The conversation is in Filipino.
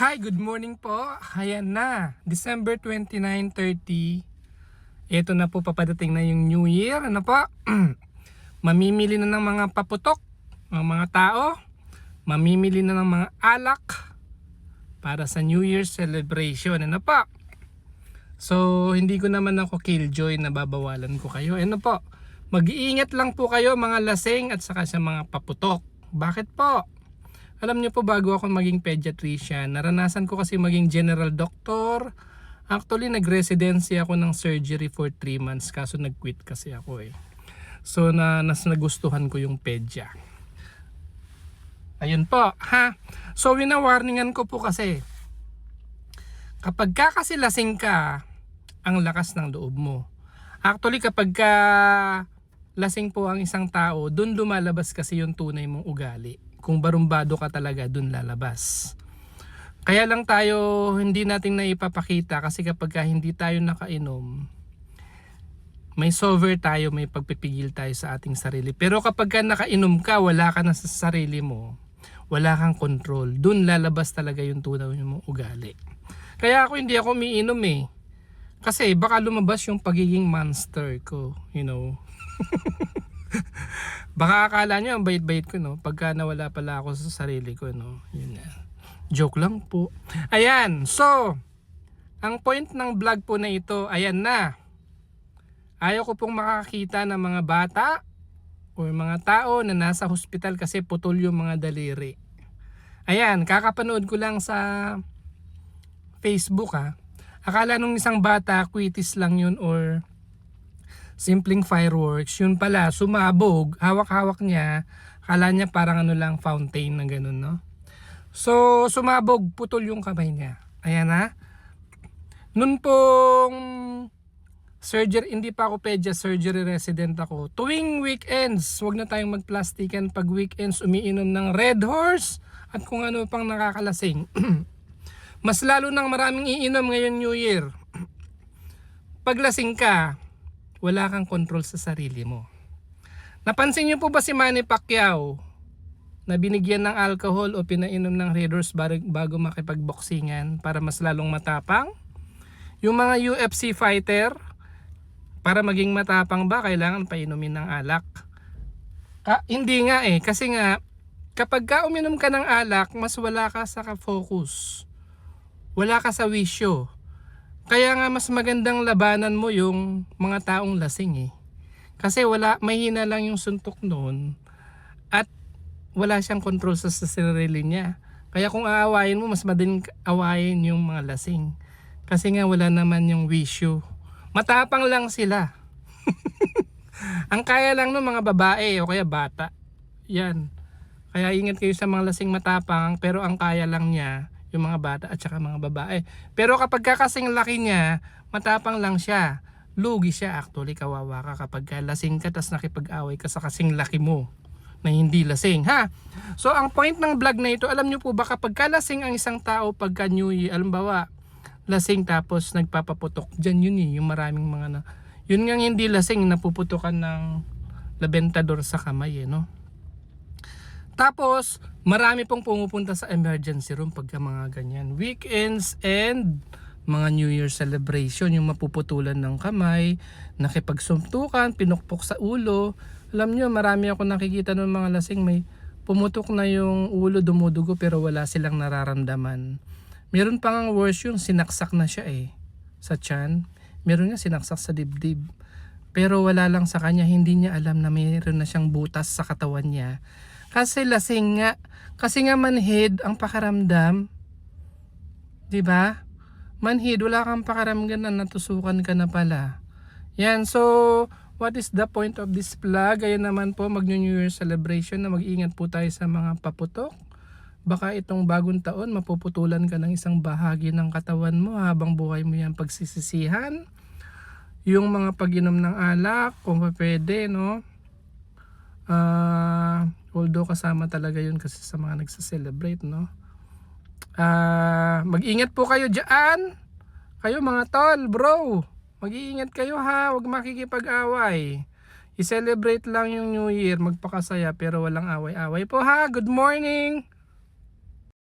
Hi, good morning po. Ayan na, December 29, 30. Ito na po, papadating na yung New Year. Ano po? Mamimili na ng mga paputok ng mga tao. Mamimili na ng mga alak para sa New Year celebration. Ano po? So, hindi ko naman ako killjoy na babawalan ko kayo. Ano po? Mag-iingat lang po kayo mga lasing at saka sa mga paputok. Bakit po? Alam niyo po, bago ako maging pediatrician, naranasan ko kasi maging general doctor. Actually, nag-residency ako ng surgery for 3 months kaso nag-quit kasi ako eh. So, nagustuhan ko yung pedya. Ayun po, ha? So, winawarningan ko po kasi, kapag kasi lasing ka, ang lakas ng loob mo. Actually, kapag lasing po ang isang tao, dun lumalabas kasi yung tunay mong ugali. Kung barumbado ka talaga, dun lalabas. Kaya lang tayo hindi nating naipapakita kasi kapag hindi tayo nakainom, may sober tayo, may pagpipigil tayo sa ating sarili. Pero kapag nakainom ka, wala ka na sa sarili mo, wala kang control, dun lalabas talaga yung tunay mong ugali. Kaya hindi ako umiinom eh. Kasi baka lumabas yung pagiging monster ko, you know. Baka akala nyo ang bait-bait ko, no? Pagka nawala pala ako sa sarili ko, no? Yun na. Joke lang po. Ayan, so ang point ng vlog po na ito, ayan na. Ayaw ko pong makakita ng mga bata o mga tao na nasa hospital kasi putol yung mga daliri. Ayan, kakapanood ko lang sa Facebook ha. Akala nung isang bata, quitis lang yun or simpleng fireworks. Yun pala, sumabog, hawak-hawak niya, akala niya parang ano lang, fountain na ganun, no? So, sumabog, putol yung kamay niya. Ayan na. Nun pong surgery, hindi pa ako pedia, surgery resident ako. Tuwing weekends, wag na tayong magplastikan. Pag weekends, umiinom ng Red Horse at kung ano pang nakakalasing. Mas lalo nang maraming iinom ngayon New Year. Pag lasing ka, wala kang control sa sarili mo. Napansin niyo po ba si Manny Pacquiao na binigyan ng alcohol o pinainom ng Red Horse bago makipagboxingan para mas lalong matapang? Yung mga UFC fighter, para maging matapang ba, kailangan painumin ng alak? Hindi nga eh, kasi nga, kapag uminom ka ng alak, mas wala ka sa focus. Wala ka sa wisyo. Kaya nga mas magandang labanan mo yung mga taong lasing eh. Kasi mahina lang yung suntok noon at wala siyang control sa sarili niya. Kaya kung aawayin mo, mas madaling awayin yung mga lasing. Kasi nga wala naman yung wisyo. Matapang lang sila. Ang kaya lang ng mga babae o kaya bata. Yan. Kaya ingat kayo sa mga lasing matapang, pero ang kaya lang niya yung mga bata at saka mga babae. Pero kapag kasing laki niya, matapang lang siya. Lugi siya actually, kawawa ka kapag lasing ka tas nakipag-away ka sa kasing laki mo na hindi lasing, ha? So ang point ng vlog na ito, alam niyo po ba kapag lasing ang isang tao pagka New Year, alimbawa, lasing tapos nagpapaputok, dyan yun eh, yung maraming mga yun nga hindi lasing, napuputukan ng labentador sa kamay eh, no? Tapos, marami pong pumupunta sa emergency room pagka mga ganyan. Weekends and mga New Year celebration, yung mapuputulan ng kamay, nakipagsumtukan, pinukpok sa ulo. Alam nyo, marami ako nakikita ng mga lasing, may pumutok na yung ulo, dumudugo, pero wala silang nararamdaman. Meron pa nga worse yung sinaksak na siya eh, sa tiyan. Meron nga sinaksak sa dibdib. Pero wala lang sa kanya, hindi niya alam na mayroon na siyang butas sa katawan niya. Kasi lasing nga. Kasi nga manhid ang pakaramdam. 'Di ba? Manhid, wala kang pakaramdam na natusukan ka na pala. Yan, so what is the point of this vlog? Ayun naman po, mag-New Year celebration na mag-ingat po tayo sa mga paputok. Baka itong bagong taon mapuputulan ka ng isang bahagi ng katawan mo habang buhay mo yan pagsisisihan. Yung mga pag-inom ng alak, kung pwede, no? Although kasama talaga yun kasi sa mga nagsa-celebrate, no? Mag-ingat po kayo dyan. Kayo mga tol, bro. Mag-iingat kayo ha, huwag makikipag-away. I-celebrate lang yung New Year, magpakasaya pero walang away-away po ha. Good morning!